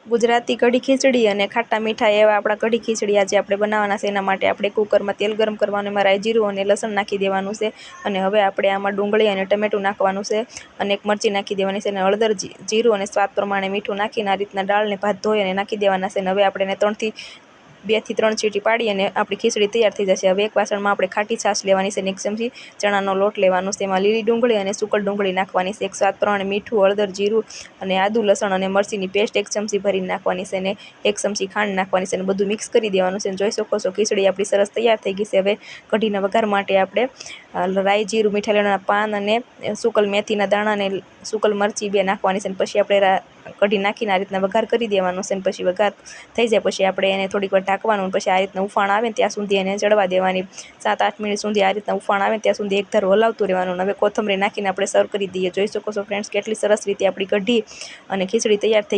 ગુજરાતી કઢી ખીચડી અને ખાટા મીઠા એવા આપણા કઢી ખીચડી આજે આપણે બનાવવાના છે। એના માટે આપણે કુકરમાં તેલ ગરમ કરવાનું, એમાં રાઈ જીરું અને લસણ નાખી દેવાનું છે। અને હવે આપણે આમાં ડુંગળી અને ટમેટું નાખવાનું છે અને એક મરચી નાખી દેવાની છે અને હળદર, જીરું અને સ્વાદ પ્રમાણે મીઠું નાખીને આ રીતના દાળને ભાત ધોઈ અને નાખી દેવાના છે। અને હવે આપણે 2 થી 3 સીટી પાડી અને આપણી ખીચડી તૈયાર થઈ જશે। હવે એક વાસણમાં આપણે ખાટી છાશ લેવાની છે અને 1 ચમચી ચણાનો લોટ લેવાનો છે। એમાં લીલી ડુંગળી અને સૂકલ ડુંગળી નાખવાની છે, એક સ્વાદ પ્રમાણે મીઠું, હળદર, જીરું અને આદુ, લસણ અને મરચીની પેસ્ટ 1 ચમચી ભરીને નાખવાની છે અને 1 ચમચી ખાંડ નાખવાની છે અને બધું મિક્સ કરી દેવાનું છે। જોઈ શકો છો ખીચડી આપણી સરસ તૈયાર થઈ ગઈ છે। હવે કઢીના વઘાર માટે આપણે રાઈ, જીરું, મીઠા લીમડાના પાન અને સૂકલ મેથીના દાણા અને સૂકલ મરચી 2 નાખવાની છે અને પછી આપણે કઢી નાખીને આ રીતના વઘાર કરી દેવાનું છે અને પછી વઘાર થઈ જાય પછી આપણે એને થોડીક વાર ઢાંકવાનું, પછી આ રીતના ઉફાણ આવે ને ત્યાં સુધી એને ચડવા દેવાની। 7-8 મિનિટ સુધી આ રીતના ઉફાણ આવે ત્યાં સુધી એક ધારું હલાવતું રહેવાનું। હવે કોથમરી નાખીને આપણે સર્વ કરી દઈએ। જોઈ શકો છો ફ્રેન્ડ્સ કેટલી સરસ રીતે આપણી કઢી અને ખીચડી તૈયાર થઈ ગઈ।